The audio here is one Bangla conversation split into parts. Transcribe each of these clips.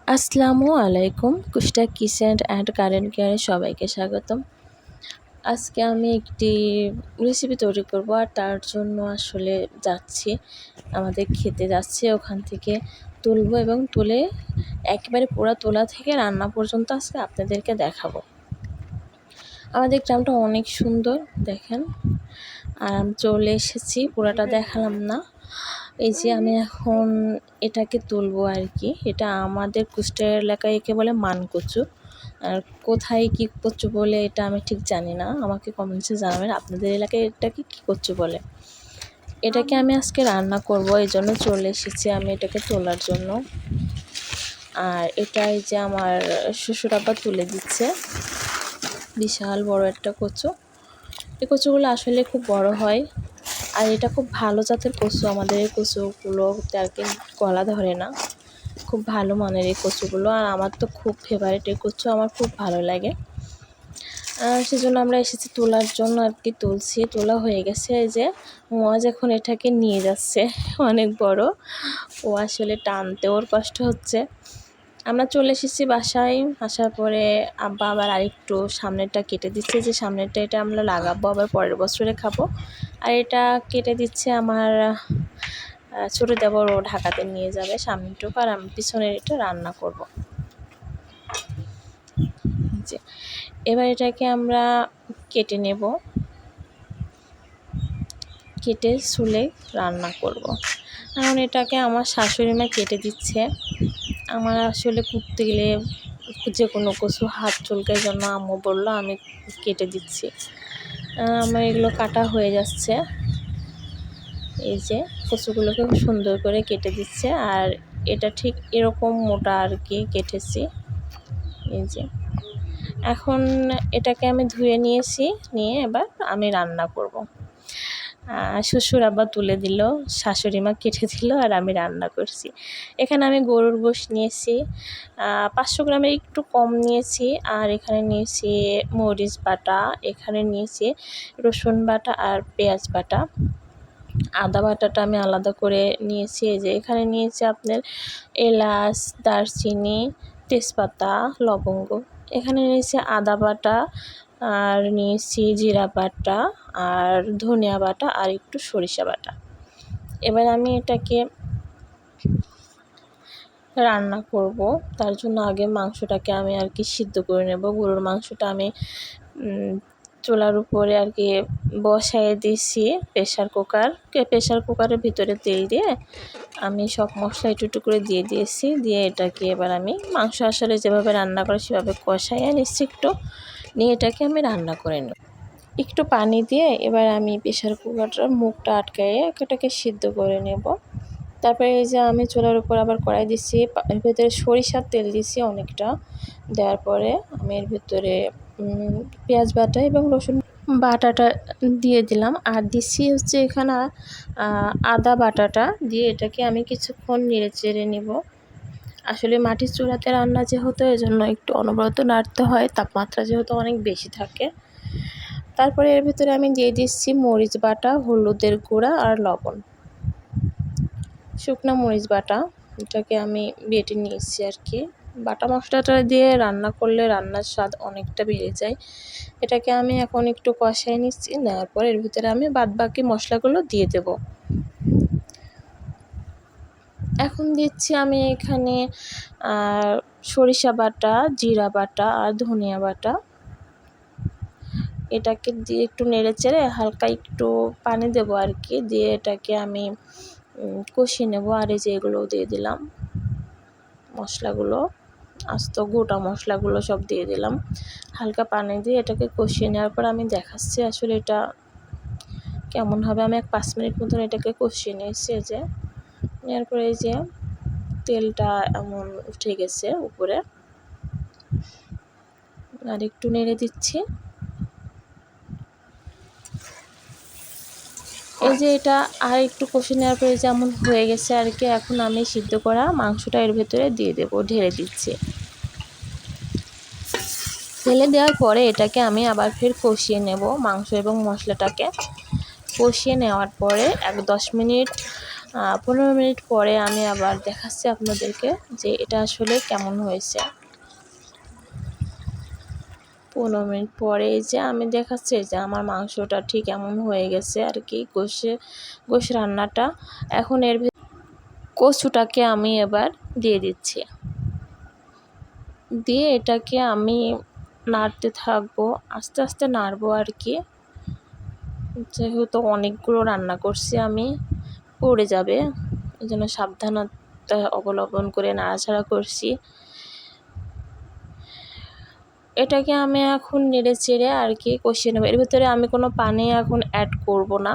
আসসালামু আলাইকুম। কুষ্টা কিচেন অ্যান্ড কারেন্ট কেয়ারে সবাইকে স্বাগতম। আজকে আমি একটি রেসিপি তৈরি করব, আর তার জন্য আসলে আমাদের খেতে যাচ্ছি, ওখান থেকে তুলবো এবং তুলে একেবারে পুরা তোলা থেকে রান্না পর্যন্ত আজকে আপনাদেরকে দেখাবো। আমাদের গ্রামটা অনেক সুন্দর, দেখেন। আর আমি চলে এসেছি, পুরাটা দেখালাম না। এই যে আমি এখন এটাকে তুলবো আর কি। এটা আমাদের কুষ্টিয়া এলাকায় একে বলে মানকচু, আর কোথায় কী কচু বলে এটা আমি ঠিক জানি না, আমাকে কমেন্টসে জানাবেন আপনাদের এলাকায় এটাকে কী কচু বলে। এটাকে আমি আজকে রান্না করব, এই জন্য চলে এসেছি আমি এটাকে তোলার জন্য। আর এটা এই যে আমার শ্বশুর আব্বা তুলে দিচ্ছে, বিশাল বড় একটা কচু। এই কচুগুলো আসলে খুব বড় হয়, আর এটা খুব ভালো জাতের কচু। আমাদের এই কচুগুলো আর কি গলা ধরে না, খুব ভালো মানের এই কচুগুলো। আর আমার তো খুব ফেভারিট এই কচু, আমার খুব ভালো লাগে। সেজন্য আমরা এসেছি তোলার জন্য আর কি। তোলা হয়ে গেছে। এই যে মোয়াজ এখন এটাকে নিয়ে যাচ্ছে, অনেক বড়। ও আসলে টানতে ওর কষ্ট হচ্ছে। আমরা চলে এসেছি বাসায়। আসার পরে আব্বা আবার আরেকটু সামনেরটা কেটে দিচ্ছে, যে সামনেরটা এটা আমরা লাগাবো, আবার পরের বছরে খাবো। আর এটা কেটে দিচ্ছে আমার ছোটো দেবর, ও ঢাকাতে নিয়ে যাবে সামনেটুকু, আর আমি পিছনের এটা রান্না করব। যে এবার এটাকে আমরা কেটে নেব, কেটে শুলে রান্না করব। এখন এটাকে আমার শাশুড়ি মা কেটে দিচ্ছে। আমার আসলে কুটতে গেলে যে কোনো কচু হাত চুলকার জন্য আম্মু বললো আমি কেটে দিচ্ছি। আমার এগুলো কাটা হয়ে যাচ্ছে। এই যে কচুগুলোকে খুব সুন্দর করে কেটে দিচ্ছে, আর এটা ঠিক এরকম মোটা আর কি কেটেছি। এই যে এখন এটাকে আমি ধুয়ে নিয়েছি, নিয়ে এবার আমি রান্না করব। শ্বশুর আব্বা তুলে দিল, শাশুড়ি মা কেটে দিল, আর আমি রান্না করছি। এখানে আমি গরুর গোশত নিয়েছি, 500 গ্রামের একটু কম নিয়েছি। আর এখানে নিয়েছি মরিচ বাটা, এখানে নিয়েছি রসুন বাটা আর পেঁয়াজ বাটা। আদা বাটাটা আমি আলাদা করে নিয়েছি। এই যে এখানে নিয়েছি আপনার এলাচ, দারচিনি, তেজপাতা, লবঙ্গ। এখানে নিয়েছি আদা বাটা, আর নিয়েছি জিরা বাটা, আর ধনিয়া বাটা, আর একটু সরিষা বাটা। এবার আমি এটাকে রান্না করব। তার জন্য আগে মাংসটাকে আমি আর কি সিদ্ধ করে নেব। গরুর মাংসটা আমি চুলার উপরে আর কি বসায় দিয়েছি প্রেশার কুকারের ভিতরে তেল দিয়ে আমি সব মশলা একটু করে দিয়ে দিয়েছি। দিয়ে এটাকে এবার আমি মাংস আসলে যেভাবে রান্না করে সেভাবে কষাইয়ে নিচ্ছি একটু, নিয়ে এটাকে আমি রান্না করে নেব। একটু পানি দিয়ে এবার আমি প্রেশার কুকারটার মুখটা আটকায়ে এটাকে সিদ্ধ করে নেব। তারপরে এই যে আমি চুলার উপর আবার কড়াই দিচ্ছি, এর ভেতরে সরিষার তেল দিচ্ছি অনেকটা। দেওয়ার পরে আমি এর ভেতরে পেঁয়াজ বাটা এবং রসুন বাটাটা দিয়ে দিলাম, আর দিচ্ছি হচ্ছে এখানে আদা বাটাটা দিয়ে এটাকে আমি কিছুক্ষণ নেড়ে চেড়ে নেব। আসলে মাটির চুলাতে রান্না যেহেতু, এজন্য একটু অনবরত নাড়তে হয়, তাপমাত্রা যেহেতু অনেক বেশি থাকে। তারপরে এর ভিতরে আমি দিয়ে দিচ্ছি মরিচ বাটা, হলুদের গুঁড়া আর লবণ, শুকনো মরিচ বাটা। এটাকে আমি বেটে নিয়েছি আর কি। বাটা মশলাটা দিয়ে রান্না করলে রান্নার স্বাদ অনেকটা বেড়ে যায়। এটাকে আমি এখন একটু কষাই নিচ্ছি, নেওয়ার পর এর ভিতরে আমি বাদবাকি মশলাগুলো দিয়ে দেব। এখন দিচ্ছি আমি এখানে সরিষা বাটা, জিরা বাটা, আর ধনিয়া বাটা। এটাকে দিয়ে একটু নেড়ে চেড়ে হালকা একটু পানি দেবো আর কি, দিয়ে এটাকে আমি কষিয়ে নেব। আর এই যে এগুলোও দিয়ে দিলাম, মশলাগুলো আস্ত গোটা মশলাগুলো সব দিয়ে দিলাম। হালকা পানি দিয়ে এটাকে কষিয়ে নেওয়ার পর আমি দেখাচ্ছি আসলে এটা কেমন হবে। আমি 5 মিনিট মতন এটাকে কষিয়ে নিয়েছি। যে নেওয়ার পরে এই যে তেলটা এমন উঠে গেছে উপরে, আর একটু নেড়ে দিচ্ছি। এই যে এটা আর একটু কষে নেওয়ার পরে যেমন হয়ে গেছে আর কি। এখন আমি সিদ্ধ করা মাংসটা এর ভেতরে দিয়ে দেবো, ঢেলে দিচ্ছি। ঢেলে দেওয়ার পরে এটাকে আমি আবার ফের কষিয়ে নেব, মাংস এবং মশলাটাকে কষিয়ে নেওয়ার পরে 10 মিনিট 15 মিনিট পরে আমি আবার দেখাচ্ছি আপনাদেরকে যে এটা আসলে কেমন হয়েছে। 15 মিনিট পরে এই যে আমি দেখাচ্ছি যে আমার মাংসটা ঠিক এমন হয়ে গেছে আর কি, গোশ রান্নাটা। এখন এর কচুটাকে আমি এবার দিয়ে দিচ্ছি, দিয়ে এটাকে আমি নাড়তে থাকবো, আস্তে আস্তে নাড়বো আর কি, যেহেতু অনেকগুলো রান্না করছি আমি, পড়ে যাবে, এই জন্য সাবধানতা অবলম্বন করে নাড়াচাড়া করছি। এটাকে আমি এখন নেড়ে চেড়ে আর কি কষিয়ে নেব। এর ভিতরে আমি কোনো পানি এখন অ্যাড করব না,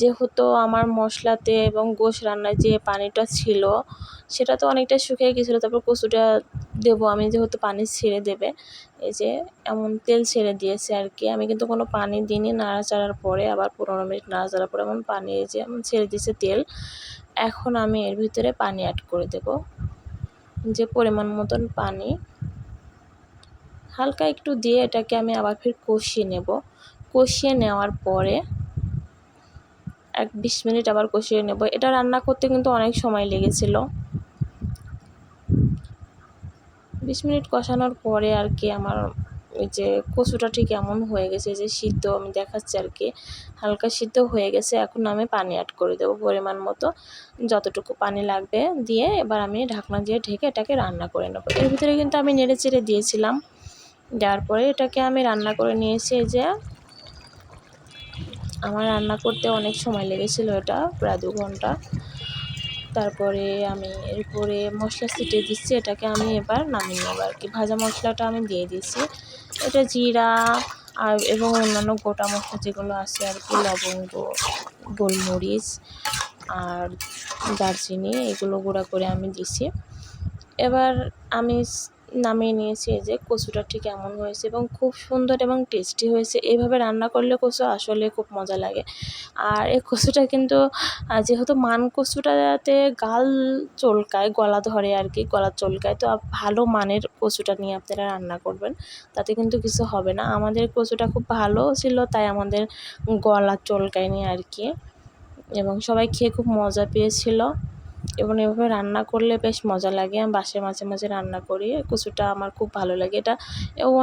যেহেতু আমার মশলাতে এবং গোশ রান্নায় যে পানিটা ছিল সেটা তো অনেকটা শুকিয়ে গেছিলো। তারপর কচুটা দেবো আমি, যেহেতু পানি ছেড়ে দেবে, এই যে এমন তেল ছেড়ে দিয়েছে আর কি। আমি কিন্তু কোনো পানি দিইনি, নাড়াচাড়ার পরে আবার 15 মিনিট নাড়াচাড়ার পরে এমন পানি এই যে ছেড়ে দিয়েছে তেল। এখন আমি এর ভিতরে পানি অ্যাড করে দেব, যে পরিমাণ মতন পানি হালকা একটু দিয়ে এটাকে আমি আবার ফির কষিয়ে নেব। কষিয়ে নেওয়ার পরে 20 মিনিট আবার কষিয়ে নেব। এটা রান্না করতে কিন্তু অনেক সময় লেগেছিল। 20 মিনিট কষানোর পরে আর কি আমার এই যে কচুটা ঠিক এমন হয়ে গেছে, যে সিদ্ধ আমি দেখাচ্ছি আর কি, হালকা সিদ্ধ হয়ে গেছে। এখন আমি পানি অ্যাড করে দেবো পরিমাণ মতো, যতটুকু পানি লাগবে দিয়ে এবার আমি ঢাকনা দিয়ে ঢেকে এটাকে রান্না করে নেব। এর ভিতরে কিন্তু আমি নেড়ে চেড়ে দিয়েছিলাম, দেওয়ার পরে এটাকে আমি রান্না করে নিয়েছি। এই যে আমার রান্না করতে অনেক সময় লেগেছিল, এটা প্রায় 2 ঘন্টা। তারপরে আমি এরপরে মশলা ছিটিয়ে দিচ্ছি, এটাকে আমি এবার নামিয়ে নেব আর কি। ভাজা মশলাটা আমি দিয়ে দিচ্ছি, এটা জিরা আর এবং অন্যান্য গোটা মশলা যেগুলো আছে আর কি, লবঙ্গ, গোলমরিচ আর দারচিনি, এগুলো গুঁড়া করে আমি দিছি। এবার আমি নামিয়ে নিয়েছি। এই যে কচুটা ঠিক এমন হয়েছে এবং খুব সুন্দর এবং টেস্টি হয়েছে। এইভাবে রান্না করলে কচু আসলে খুব মজা লাগে। আর এই কচুটা কিন্তু যেহেতু মান কচুটাতে গাল চলকায়, গলা ধরে আর কি, গলা চলকায়, তো ভালো মানের কচুটা নিয়ে আপনারা রান্না করবেন, তাতে কিন্তু কিছু হবে না। আমাদের কচুটা খুব ভালো ছিল, তাই আমাদের গলা চলকায়নি আর কি, এবং সবাই খেয়ে খুব মজা পেয়েছিল। এবং এভাবে রান্না করলে বেশ মজা লাগে। আমি বাসায় মাঝে মাঝে রান্না করি, কচুটা আমার খুব ভালো লাগে। এটা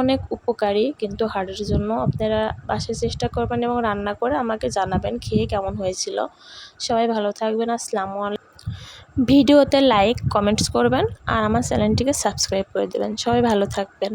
অনেক উপকারী কিন্তু হার্টের জন্য। আপনারা বাসায় চেষ্টা করবেন এবং রান্না করে আমাকে জানাবেন খেয়ে কেমন হয়েছিল। সবাই ভালো থাকবেন। আসসালামু আলাইকুম। ভিডিওতে লাইক কমেন্টস করবেন আর আমার চ্যানেলটিকে সাবস্ক্রাইব করে দেবেন। সবাই ভালো থাকবেন।